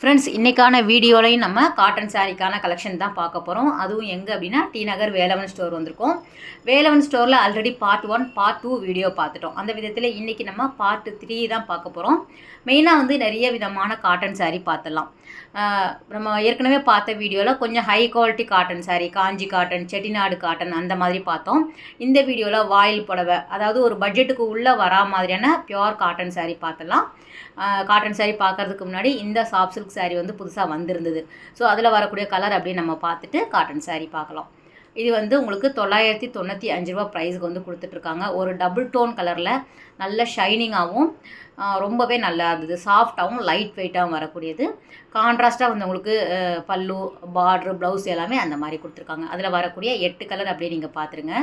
Friends, இன்றைக்கான வீடியோலையும் நம்ம காட்டன் சாரீக்கான கலெக்ஷன் தான் பார்க்க போகிறோம். அதுவும் எங்கே அப்படின்னா டி நகர் வேலவன் ஸ்டோர் வந்திருக்கோம். வேலவன் ஸ்டோரில் ஆல்ரெடி பார்ட் 1 பார்ட் 2 வீடியோ பார்த்துட்டோம். அந்த விதத்தில் இன்றைக்கி நம்ம பார்ட் 3 தான் பார்க்க போகிறோம். மெயினாக வந்து நிறைய விதமான காட்டன் சாரீ பார்த்துடலாம். நம்ம ஏற்கனவே பார்த்த வீடியோவில் கொஞ்சம் ஹை குவாலிட்டி காட்டன் சாரீ, காஞ்சி காட்டன், செட்டிநாடு காட்டன் அந்த மாதிரி பார்த்தோம். இந்த வீடியோவில் வாயில் புடவை, அதாவது ஒரு பட்ஜெட்டுக்கு உள்ளே வரா மாதிரியான பியோர் காட்டன் சாரீ பார்த்துடலாம். காட்டன் சாரீ பார்க்குறதுக்கு முன்னாடி இந்த சாஃப்ட் சில்க் சாரீ வந்து புதுசாக வந்திருந்தது. ஸோ அதில் வரக்கூடிய கலர் அப்படியே நம்ம பார்த்துட்டு காட்டன் சாரீ பார்க்கலாம். இது வந்து உங்களுக்கு 995 ரூபா ப்ரைஸுக்கு வந்து கொடுத்துட்ருக்காங்க. ஒரு டபுள் டோன் கலரில் நல்ல ஷைனிங்காகவும் ரொம்பவே நல்லா இருந்தது. சாஃப்டாகவும் லைட் வெயிட்டாகவும் வரக்கூடியது. கான்ட்ராஸ்ட்டாக வந்து உங்களுக்கு பல்லு, பார்ட்ரு, ப்ளவுஸ் எல்லாமே அந்த மாதிரி கொடுத்துருக்காங்க. அதில் வரக்கூடிய 8 கலர் அப்படியே நீங்கள் பார்த்துருங்க.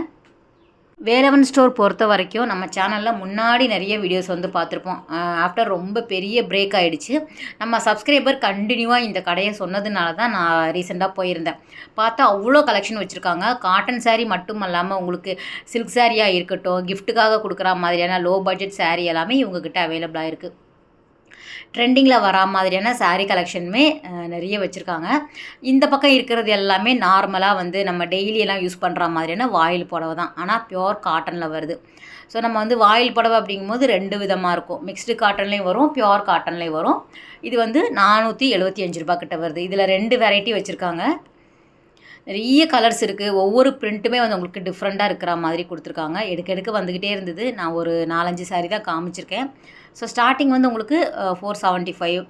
வேலவன் ஸ்டோர் பொறுத்த வரைக்கும் நம்ம சேனலில் முன்னாடி நிறைய வீடியோஸ் வந்து பார்த்துருப்போம். ஆஃப்டர் ரொம்ப பெரிய பிரேக் ஆகிடுச்சு. நம்ம சப்ஸ்கிரைபர் கண்டினியூவாக இந்த கடையை சொன்னதுனால தான் நான் ரீசெண்டாக போயிருந்தேன். பார்த்தா அவ்வளோ கலெக்ஷன் வச்சுருக்காங்க. காட்டன் சாரீ மட்டும் இல்லாமல் உங்களுக்கு சில்க் சாரியாக இருக்கட்டும், கிஃப்ட்டுக்காக கொடுக்குற மாதிரியான லோ பட்ஜெட் சாரீ எல்லாமே இவங்ககிட்ட அவைலபிளாக இருக்குது. ட்ரெண்டிங்கில் வரா மாதிரியான சாரீ கலெக்ஷனுமே நிறைய வச்சுருக்காங்க. இந்த பக்கம் இருக்கிறது எல்லாமே நார்மலாக வந்து நம்ம டெய்லியெல்லாம் யூஸ் பண்ணுற மாதிரியான வாயில் புடவை தான். ஆனால் பியோர் காட்டனில் வருது. ஸோ நம்ம வந்து வாயில் புடவை அப்படிங்கும்போது 2 விதமாக இருக்கும். மிக்ஸ்டு காட்டன்லேயும் வரும், பியோர் காட்டன்லேயும் வரும். இது வந்து 475 ரூபா கிட்ட வருது. இதில் 2 வெரைட்டி வச்சுருக்காங்க. நிறைய கலர்ஸ் இருக்குது. ஒவ்வொரு பிரிண்ட்டுமே வந்து உங்களுக்கு டிஃப்ரெண்ட்டாக இருக்கிற மாதிரி கொடுத்துருக்காங்க. எடுக்க வந்துக்கிட்டே இருந்தது. நான் ஒரு 4-5 சாரீ தான் காமிச்சிருக்கேன். ஸோ ஸ்டார்டிங் வந்து உங்களுக்கு 475,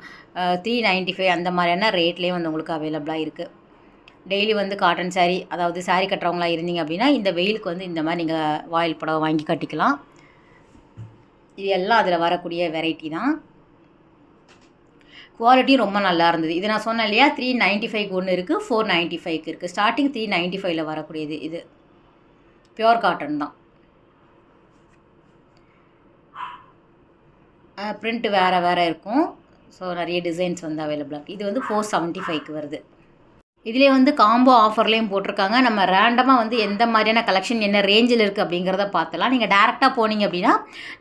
395 அந்த மாதிரியான ரேட்லேயே வந்து உங்களுக்கு அவைலபிளாக இருக்குது. டெய்லி வந்து காட்டன் சாரீ, அதாவது சாரீ கட்டுறவங்களா இருந்தீங்க அப்படின்னா இந்த வெயிலுக்கு வந்து இந்த மாதிரி நீங்கள் வாயில் புடவை வாங்கி கட்டிக்கலாம். இது எல்லாம் அதில் வரக்கூடிய வெரைட்டி தான். குவாலிட்டியும் ரொம்ப நல்லா இருந்தது. இது நான் சொன்னேன் இல்லையா, 395க்கு ஒன்று இருக்குது, 495க்கு இருக்குது. ஸ்டார்டிங் 395ல் வரக்கூடியது. இது பியோர் காட்டன் தான். பிரிண்ட் வேறு இருக்கும். ஸோ நிறைய டிசைன்ஸ் வந்து அவைலபிளாக இருக்குது. இது வந்து 475க்கு வருது. இதிலே வந்து காம்போ ஆஃபர்லேயும் போட்டிருக்காங்க. நம்ம ரேண்டமாக வந்து எந்த மாதிரியான கலெக்ஷன் என்ன ரேஞ்சில் இருக்குது அப்படிங்கிறத பார்த்துலாம். நீங்கள் டேரெக்டாக போனீங்க அப்படின்னா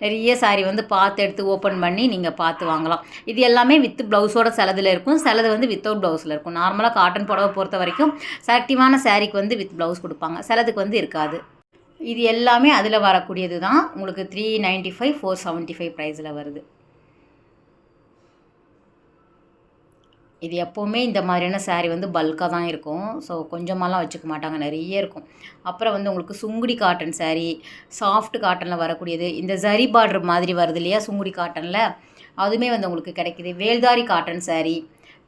நிறைய சாரீ வந்து பார்த்து எடுத்து ஓப்பன் பண்ணி நீங்கள் பார்த்து வாங்கலாம். இது எல்லாமே வித் ப்ளவுஸோட சிலதில் இருக்கும், சிலது வந்து வித்தவுட் ப்ளவுஸில் இருக்கும். நார்மலாக காட்டன் புடவை பொறுத்த வரைக்கும் செலக்டிவான சாரீக்கு வந்து வித் ப்ளவுஸ் கொடுப்பாங்க, சிலதுக்கு வந்து இருக்காது. இது எல்லாமே அதில் வரக்கூடியது தான். உங்களுக்கு 395, 475 ப்ரைஸில் வருது. இது எப்போவுமே இந்த மாதிரியான சாரீ வந்து பல்காக தான் இருக்கும். ஸோ கொஞ்சமாலாம் வச்சுக்க மாட்டாங்க, நிறைய இருக்கும். அப்புறம் வந்து உங்களுக்கு சுங்குடி காட்டன் சாரீ, சாஃப்ட் காட்டனில் வரக்கூடியது. இந்த ஜரி பார்டர் மாதிரி வருது இல்லையா சுங்குடி காட்டனில், அதுவுமே வந்து உங்களுக்கு கிடைக்கிது. வேல்தாரி காட்டன் சாரீ,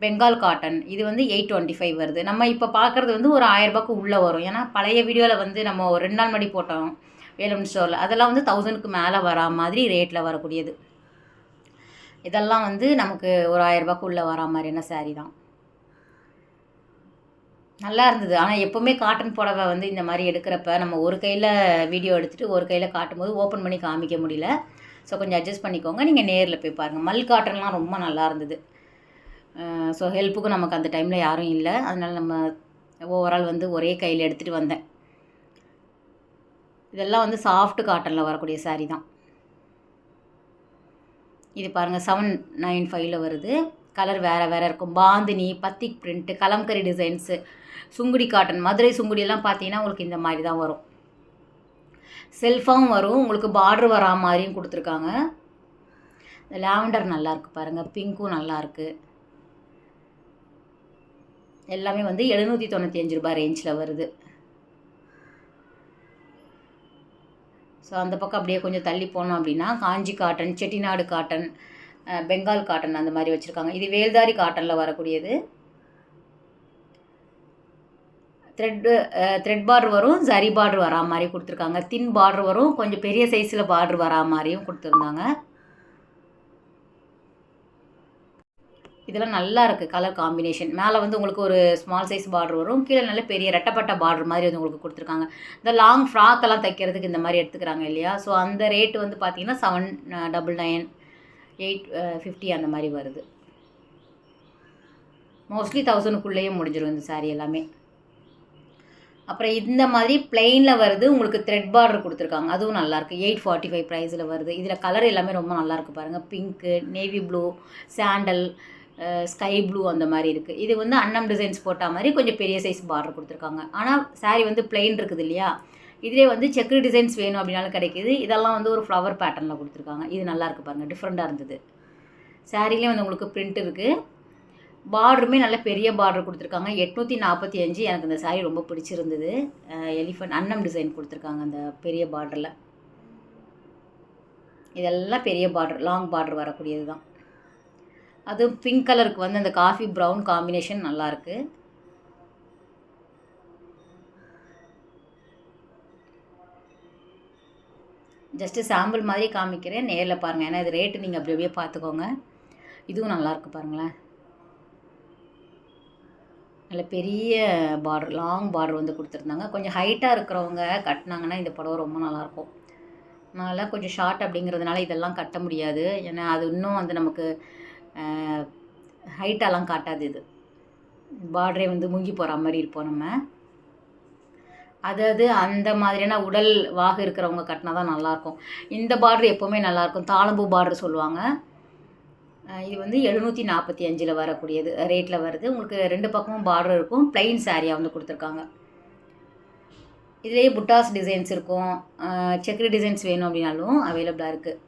பெங்கால் காட்டன், இது வந்து 825 வருது. நம்ம இப்போ பார்க்குறது வந்து ஒரு 1000 ரூபாய்க்கு உள்ளே வரும். ஏன்னா பழைய வீடியோவில் வந்து நம்ம ஒரு 2 நாள் முன்னாடி போட்டோம் வேலவன் ஸ்டோரில், அதெல்லாம் வந்து 1000க்கு மேலே வரா மாதிரி ரேட்டில் வரக்கூடியது. இதெல்லாம் வந்து நமக்கு ஒரு 1000 ரூபாய்க்கு உள்ளே வரா மாதிரியான சாரீ தான். நல்லா இருந்தது. ஆனால் எப்போவுமே காட்டன் புடவை வந்து இந்த மாதிரி எடுக்கிறப்ப நம்ம ஒரு கையில் வீடியோ எடுத்துகிட்டு ஒரு கையில் காட்டும்போது ஓப்பன் பண்ணி காமிக்க முடியல. ஸோ கொஞ்சம் அட்ஜஸ்ட் பண்ணிக்கோங்க. நீங்கள் நேரில் போய் பாருங்கள். மல் காட்டன்லாம் ரொம்ப நல்லா இருந்தது. ஸோ ஹெல்ப்புக்கும் நமக்கு அந்த டைமில் யாரும் இல்லை. அதனால் நம்ம ஓவரால் வந்து ஒரே கையில் எடுத்துகிட்டு வந்தேன். இதெல்லாம் வந்து சாஃப்ட் காட்டனில் வரக்கூடிய சாரீ தான். இது பாருங்கள் 795ல் வருது. கலர் வேறு இருக்கும். Bandhani, batik print, kalamkari designs, Sungudi cotton, Madurai சுங்குடியெல்லாம் பார்த்தீங்கன்னா உங்களுக்கு இந்த மாதிரி தான் வரும். செல்ஃபாகவும் வரும், உங்களுக்கு பார்ட்ரு வரா மாதிரியும் கொடுத்துருக்காங்க. இந்த லாவெண்டர் நல்லாயிருக்கு பாருங்கள், பிங்க்கும் நல்லாயிருக்கு. எல்லாமே வந்து 795 ரூபாய் ரேஞ்சில் வருது. ஸோ அந்த பக்கம் அப்படியே கொஞ்சம் தள்ளி போனோம் அப்படின்னா Kanchi cotton, Chettinad cotton, Bengal cotton அந்த மாதிரி வச்சுருக்காங்க. இது வேல்தாரி காட்டனில் வரக்கூடியது. த்ரெட் பார்டர் வரும், ஜரி பார்டர் வரா மாதிரி கொடுத்துருக்காங்க. தின் பார்டர் வரும், கொஞ்சம் பெரிய சைஸில் பார்டர் வரா மாதிரியும் கொடுத்துருந்தாங்க. இதெல்லாம் நல்லா இருக்குது கலர் காம்பினேஷன். மேலே வந்து உங்களுக்கு ஒரு ஸ்மால் சைஸ் பார்டர் வரும், கீழே நல்ல பெரிய ரெட்டப்பட்ட பார்டர் மாதிரி வந்து உங்களுக்கு கொடுத்துருக்காங்க. இந்த லாங் ஃப்ராக்கெல்லாம் தைக்கிறதுக்கு இந்த மாதிரி எடுத்துக்கிறாங்க இல்லையா. ஸோ அந்த ரேட்டு வந்து பார்த்திங்கன்னா 799, 850 அந்த மாதிரி வருது. மோஸ்ட்லி 1000க்குள்ளேயே முடிஞ்சிடும் இந்த சாரீ எல்லாமே. அப்புறம் இந்த மாதிரி பிளெயினில் வருது, உங்களுக்கு த்ரெட் பார்டர் கொடுத்துருக்காங்க. அதுவும் நல்லாயிருக்கு. 845 ப்ரைஸில் வருது. இதில் கலர் எல்லாமே ரொம்ப நல்லாயிருக்கு பாருங்கள். Pink, navy blue, sandal, sky blue அந்த மாதிரி இருக்குது. இது வந்து அன்னம் டிசைன்ஸ் போட்ட மாதிரி கொஞ்சம் பெரிய சைஸ் பார்டர் கொடுத்துருக்காங்க. ஆனால் சாரீ வந்து பிளெயின் இருக்குது இல்லையா, இதிலே வந்து செக்கு டிசைன்ஸ் வேணும் அப்படின்னாலும் கிடைக்கிது. இதெல்லாம் வந்து ஒரு ஃப்ளவர் பேட்டர்னில் கொடுத்துருக்காங்க. இது நல்லாயிருக்கு பாருங்கள், டிஃப்ரெண்ட்டாக இருந்தது. சாரீலேயே வந்து உங்களுக்கு பிரிண்ட் இருக்குது. பார்டருமே நல்ல பெரிய பார்டர் கொடுத்துருக்காங்க. 845. எனக்கு இந்த சாரீ ரொம்ப பிடிச்சிருந்தது. எலிஃபண்ட் அன்னம் டிசைன் கொடுத்துருக்காங்க அந்த பெரிய பார்டரில். இதெல்லாம் பெரிய பார்டர், லாங் பார்டர் வரக்கூடியது தான். அதுவும் பிங்க் கலருக்கு வந்து அந்த காஃபி ப்ரௌன் காம்பினேஷன் நல்லாயிருக்கு. ஜஸ்ட்டு சாம்பிள் மாதிரி காமிக்கிறேன், நேரில் பாருங்கள். ஏன்னா இது ரேட்டு நீங்கள் அப்படி அப்படியே பார்த்துக்கோங்க. இதுவும் நல்லாயிருக்கு பாருங்களேன். நல்ல பெரிய பார்டர், லாங் பார்டர் வந்து கொடுத்துருந்தாங்க. கொஞ்சம் ஹைட்டாக இருக்கிறவங்க கட்டினாங்கன்னா இந்த புடவை ரொம்ப நல்லாயிருக்கும். அதனால் கொஞ்சம் ஷார்ட் அப்படிங்கிறதுனால இதெல்லாம் கட்ட முடியாது. ஏன்னா அது இன்னும் வந்து நமக்கு ஹைட்டாலாம் காட்டாது. இது பார்டரே வந்து முங்கி போகிற மாதிரி இருப்போம் நம்ம. அதாவது அந்த மாதிரியான உடல் வாகு இருக்கிறவங்க கட்டினா தான் நல்லாயிருக்கும். இந்த பார்டர் எப்போவுமே நல்லாயிருக்கும். தாளம்பூ பார்டர் சொல்லுவாங்க. இது வந்து 745 வரக்கூடியது ரேட்டில் வருது. உங்களுக்கு 2 பக்கமும் பார்டர் இருக்கும். ப்ளைன் சாரியாக வந்து கொடுத்துருக்காங்க. இதிலேயே புட்டாஸ் டிசைன்ஸ் இருக்கும். செக்குடு டிசைன்ஸ் வேணும் அப்படின்னாலும் அவைலபிளாக இருக்குது.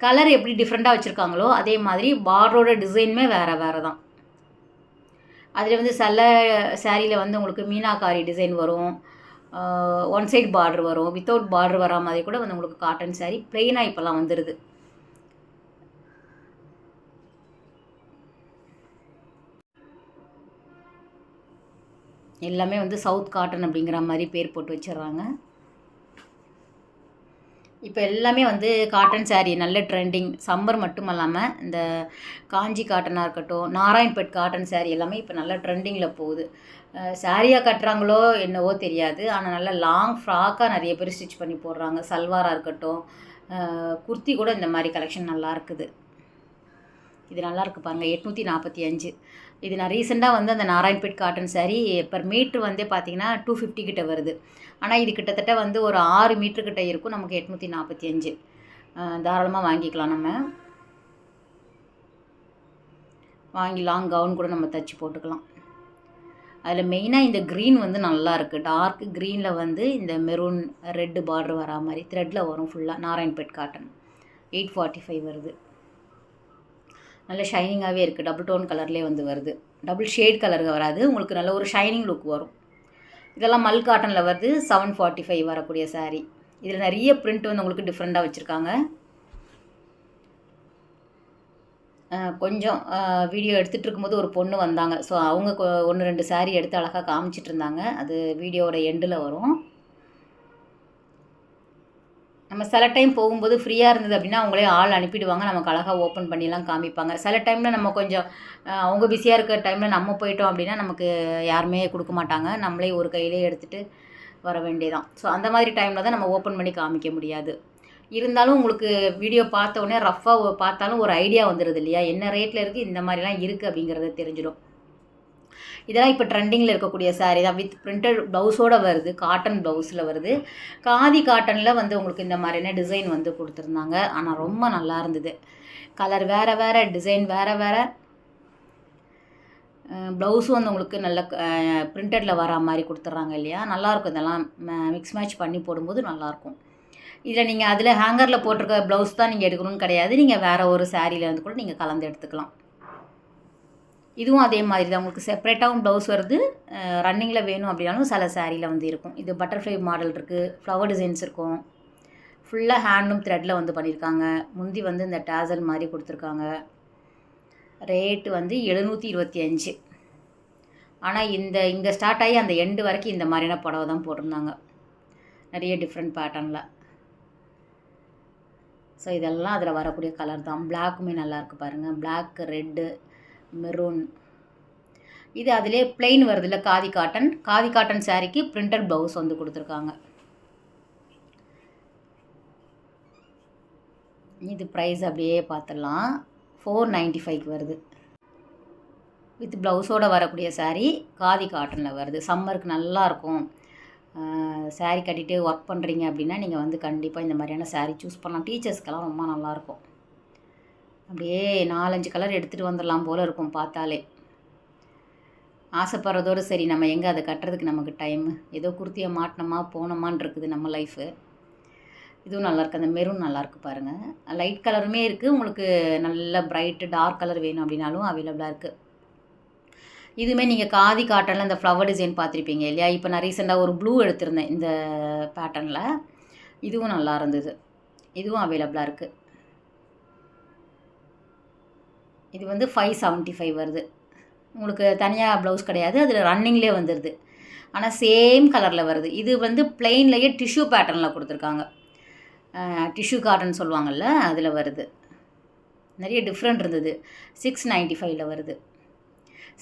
கலர் எப்படி டிஃப்ரெண்ட்டாக வச்சுருக்காங்களோ அதே மாதிரி பார்டரோட டிசைனுமே வேறு வேறு தான். அதில் வந்து சில சாரியில் வந்து உங்களுக்கு மீனாக்காரி டிசைன் வரும், ஒன் சைட் பார்டர் வரும், வித்தவுட் பார்டர் வரா மாதிரி கூட வந்து உங்களுக்கு காட்டன் சாரீ ப்ளெயினாக இப்போல்லாம் வந்துடுது. எல்லாமே வந்து சவுத் காட்டன் அப்படிங்கிற மாதிரி பேர் போட்டு வச்சிடுறாங்க. இப்போ எல்லாமே வந்து காட்டன் சாரீ நல்ல ட்ரெண்டிங். சம்மர் மட்டும் இல்லாமல் இந்த காஞ்சி காட்டனாக இருக்கட்டும், நாராயண்பேட் காட்டன் சாரீ எல்லாமே இப்போ நல்லா ட்ரெண்டிங்கில் போகுது. சாரியாக கட்டுறாங்களோ என்னவோ தெரியாது, ஆனால் நல்லா லாங் ஃப்ராக்காக நிறைய பேர் ஸ்டிச் பண்ணி போடுறாங்க. சல்வாராக இருக்கட்டும், குர்த்தி கூட இந்த மாதிரி கலெக்ஷன் நல்லா இருக்குது. இது நல்லாயிருக்கு பாருங்கள். 845. இது நான் ரீசெண்டாக வந்து அந்த Narayanpet cotton sari per metre வந்து பார்த்திங்கன்னா 250 கிட்ட வருது. ஆனால் இது கிட்டத்தட்ட வந்து ஒரு 6 மீட்ரு கிட்ட இருக்கும். நமக்கு 845. தாராளமாக வாங்கிக்கலாம். நம்ம வாங்கி லாங் கவுன் கூட நம்ம தைச்சி போட்டுக்கலாம். அதில் மெயினாக இந்த க்ரீன் வந்து நல்லா இருக்குது. டார்க் க்ரீனில் வந்து இந்த மெரூன் ரெட்டு பார்டர் வரா மாதிரி த்ரெட்டில் வரும் ஃபுல்லாக. நாராயண்பேட் காட்டன் 845 வருது. நல்ல ஷைனிங்காகவே இருக்குது. டபுள் டோன் கலர்லேயே வந்து வருது. டபுள் ஷேட் கலருக்கு வராது, உங்களுக்கு நல்ல ஒரு ஷைனிங் லுக் வரும். இதெல்லாம் மல் காட்டனில் வருது. 745 வரக்கூடிய சாரீ. இதில் நிறைய பிரிண்ட் வந்து உங்களுக்கு டிஃப்ரெண்ட்டாக வச்சுருக்காங்க. கொஞ்சம் வீடியோ எடுத்துகிட்டு இருக்கும்போது ஒரு பொண்ணு வந்தாங்க. ஸோ அவங்க 1-2 சாரீ எடுத்து அழகாக காமிச்சிட்டு இருந்தாங்க. அது வீடியோவோட எண்டில் வரும். நம்ம சில டைம் போகும்போது ஃப்ரீயாக இருந்தது அப்படின்னா அவங்களே ஆள் அனுப்பிடுவாங்க. நமக்கு அழகாக ஓப்பன் பண்ணிலாம் காமிப்பாங்க. சில டைமில் நம்ம கொஞ்சம் அவங்க பிஸியாக இருக்கிற டைமில் நம்ம போயிட்டோம் அப்படின்னா நமக்கு யாருமே கொடுக்க மாட்டாங்க. நம்மளே ஒரு கையிலே எடுத்துகிட்டு வர வேண்டியதான். ஸோ அந்த மாதிரி டைமில் தான் நம்ம ஓப்பன் பண்ணி காமிக்க முடியாது. இருந்தாலும் உங்களுக்கு வீடியோ பார்த்த உடனே ரஃப்பாக பார்த்தாலும் ஒரு ஐடியா வந்துடுது இல்லையா, என்ன ரேட்டில் இருக்குது, இந்த மாதிரிலாம் இருக்குது அப்படிங்கிறது தெரிஞ்சிடும். இதெல்லாம் இப்போ ட்ரெண்டிங்கில் இருக்கக்கூடிய சாரீ தான். வித் பிரிண்டட் ப்ளவுஸோடு வருது. காட்டன் ப்ளவுஸில் வருது. காதி காட்டனில் வந்து உங்களுக்கு இந்த மாதிரியான டிசைன் வந்து கொடுத்துருந்தாங்க. ஆனால் ரொம்ப நல்லா இருந்தது. கலர் வேறு வேறு, டிசைன் வேறு வேறு. ப்ளவுஸும் வந்து உங்களுக்கு நல்ல பிரிண்டடில் வரா மாதிரி கொடுத்துட்றாங்க இல்லையா, நல்லாயிருக்கும். இதெல்லாம் மிக்ஸ் மேட்ச் பண்ணி போடும்போது நல்லாயிருக்கும். இதில் நீங்கள் அதில் ஹேங்கரில் போட்டிருக்க ப்ளவுஸ் தான் நீங்கள் எடுக்கணும்னு கிடையாது. நீங்கள் வேறு ஒரு சாரியில் வந்து கூட நீங்கள் கலந்து எடுத்துக்கலாம். இதுவும் அதே மாதிரி தான். உங்களுக்கு செப்பரேட்டாகவும் ப்ளவுஸ் வருது. ரன்னிங்கில் வேணும் அப்படின்னாலும் சில சாரியில் வந்து இருக்கும். இது பட்டர்ஃப்ளை மாடல் இருக்குது, ஃப்ளவர் டிசைன்ஸ் இருக்கும். ஃபுல்லாக ஹேண்டும் த்ரெட்டில் வந்து பண்ணியிருக்காங்க. முந்தி வந்து இந்த டேசல் மாதிரி கொடுத்துருக்காங்க. ரேட்டு வந்து 725. ஆனால் இங்கே ஸ்டார்ட் ஆகி அந்த எண்டு வரைக்கும் இந்த மாதிரியான புடவை தான் போட்டிருந்தாங்க, நிறைய டிஃப்ரெண்ட் பேட்டர்னில். ஸோ இதெல்லாம் அதில் வரக்கூடிய கலர் தான். பிளாக்குமே நல்லாயிருக்கு பாருங்கள். Black, red, maroon. இது அதிலே பிளெயின் வருது இல்லை, காதி காட்டன். காதி காட்டன் சாரீக்கு பிரிண்டட் ப்ளவுஸ் வந்து கொடுத்துருக்காங்க. இது ப்ரைஸ் அப்படியே பார்த்துடலாம். 495 வருது. வித் ப்ளவுஸோடு வரக்கூடிய சாரீ காதி காட்டனில் வருது. சம்மருக்கு நல்லாயிருக்கும். சாரீ கட்டிகிட்டு ஒர்க் பண்ணுறீங்க அப்படின்னா நீங்கள் வந்து கண்டிப்பாக இந்த மாதிரியான சாரீ சூஸ் பண்ணலாம். டீச்சர்ஸ்க்கெல்லாம் ரொம்ப நல்லாயிருக்கும். அப்படியே 4-5 கலர் எடுத்துகிட்டு வந்துடலாம் போல் இருக்கும் பார்த்தாலே. ஆசைப்படுறதோடு சரி, நம்ம எங்கே அதை கட்டுறதுக்கு நமக்கு டைமு. ஏதோ குர்த்தியை மாட்டினோமா போனோமான்னு இருக்குது நம்ம லைஃபு. இதுவும் நல்லாயிருக்கு, அந்த மெரூன் நல்லாயிருக்கு பாருங்கள். லைட் கலருமே இருக்குது, உங்களுக்கு நல்ல பிரைட்டு டார்க் கலர் வேணும் அப்படின்னாலும் அவைலபிளாக இருக்குது. இதுவுமே நீங்கள் காதி காட்டனில் இந்த ஃப்ளவர் டிசைன் பார்த்துருப்பீங்க இல்லையா? இப்போ நான் ரீசெண்டாக ஒரு ப்ளூ எடுத்திருந்தேன் இந்த பேட்டர்னில். இதுவும் நல்லா இருந்தது. இதுவும் அவைலபிளாக இருக்குது. இது வந்து 575 வருது. உங்களுக்கு தனியாக ப்ளவுஸ் கிடையாது, அதில் ரன்னிங்லேயே வந்துடுது. ஆனால் சேம் கலரில் வருது. இது வந்து பிளெயின்லேயே டிஷ்யூ பேட்டர்னில் கொடுத்துருக்காங்க. டிஷ்யூ காட்டன் சொல்லுவாங்கள்ல, அதில் வருது. நிறைய டிஃப்ரெண்ட் இருந்தது. 695 வருது.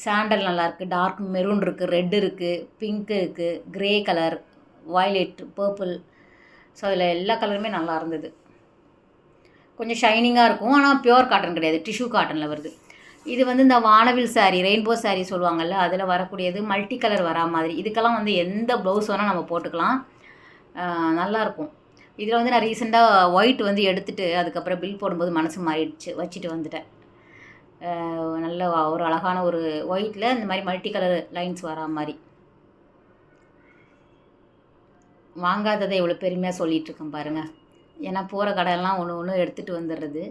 சாண்டல் நல்லாயிருக்கு, டார்க் மெரூன் இருக்குது, ரெட் இருக்குது, பிங்க் இருக்குது, grey colour, violet, purple. So அதில் எல்லா கலருமே நல்லா இருந்தது. கொஞ்சம் ஷைனிங்காக இருக்கும், ஆனால் பியூர் காட்டன் கிடையாது, டிஷ்யூ காட்டனில் வருது. இது வந்து இந்த வானவில் சாரீ, ரெயின்போ சாரீ சொல்லுவாங்கள்ல, அதில் வரக்கூடியது. மல்டி கலர் வரா மாதிரி. இதுக்கெல்லாம் வந்து எந்த ப்ளவுஸ் வேணால் நம்ம போட்டுக்கலாம், நல்லாயிருக்கும். இதில் வந்து நான் ரீசெண்டாக ஒயிட் வந்து எடுத்துகிட்டு அதுக்கப்புறம் பில் போடும்போது மனசு மாறிடுச்சு, வச்சுட்டு வந்துட்டேன். நல்ல ஒரு அழகான ஒரு ஒயிட்டில் இந்த மாதிரி மல்டி கலர் லைன்ஸ் வரா மாதிரி. வாங்காததை எவ்வளோ பெருமையாக சொல்லிகிட்ருக்கேன் பாருங்கள். ஏன்னா போகிற கடையெல்லாம் ஒன்று ஒன்று எடுத்துகிட்டு வந்துடுறது.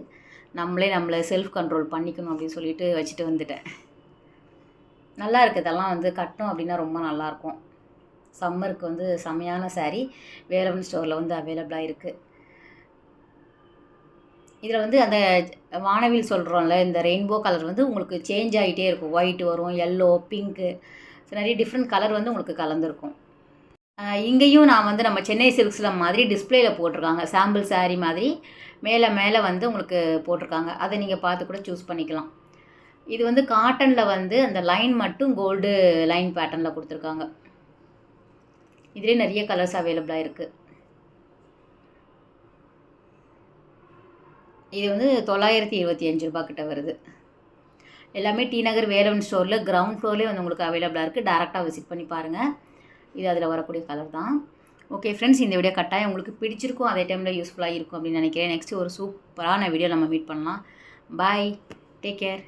நம்மளை செல்ஃப் கண்ட்ரோல் பண்ணிக்கணும் அப்படின்னு சொல்லிட்டு வச்சுட்டு வந்துட்டேன். நல்லா இருக்குது. இதெல்லாம் வந்து கட்டணும் அப்படின்னா ரொம்ப நல்லாயிருக்கும். சம்மருக்கு வந்து செமையான சாரீ வேலவன் ஸ்டோரில் வந்து அவைலபிளாக இருக்குது. இதில் வந்து அந்த வானவில் சொல்கிறோம்ல, இந்த ரெயின்போ கலர் வந்து உங்களுக்கு சேஞ்ச் ஆகிட்டே இருக்கும். ஒயிட் வரும், எல்லோ, பிங்க்கு, ஸோ நிறைய டிஃப்ரெண்ட் கலர் வந்து உங்களுக்கு கலந்துருக்கும். இங்கேயும் நான் வந்து நம்ம சென்னை சில்க்ஸில் மாதிரி டிஸ்பிளேயில் போட்டிருக்காங்க. சாம்பிள் சாரீ மாதிரி மேலே வந்து உங்களுக்கு போட்டிருக்காங்க. அதை நீங்கள் பார்த்து கூட சூஸ் பண்ணிக்கலாம். இது வந்து காட்டனில் வந்து அந்த லைன் மட்டும் கோல்டு லைன் பேட்டர்னில் கொடுத்துருக்காங்க. இதிலே நிறைய கலர்ஸ் அவைலபிளாக இருக்குது. இது வந்து 925 ரூபா கிட்ட வருது. எல்லாமே டி நகர் வேலவன் ஸ்டோரில் கிரவுண்ட் ஃப்ளோர்லேயே வந்து உங்களுக்கு அவைலபிளாக இருக்குது. டேரெக்டாக விசிட் பண்ணி பாருங்கள். இது அதில் வரக்கூடிய கலர் தான். ஓகே ஃப்ரெண்ட்ஸ், இந்த வீடியோ கட்டாயம் உங்களுக்கு பிடிச்சிருக்கும், அதே டைமில் யூஸ்ஃபுல்லாக இருக்கும் அப்படின்னு நினைக்கிறேன். நெக்ஸ்ட்டு ஒரு சூப்பரான வீடியோ நம்ம மீட் பண்ணலாம். பாய், டேக் கேர்.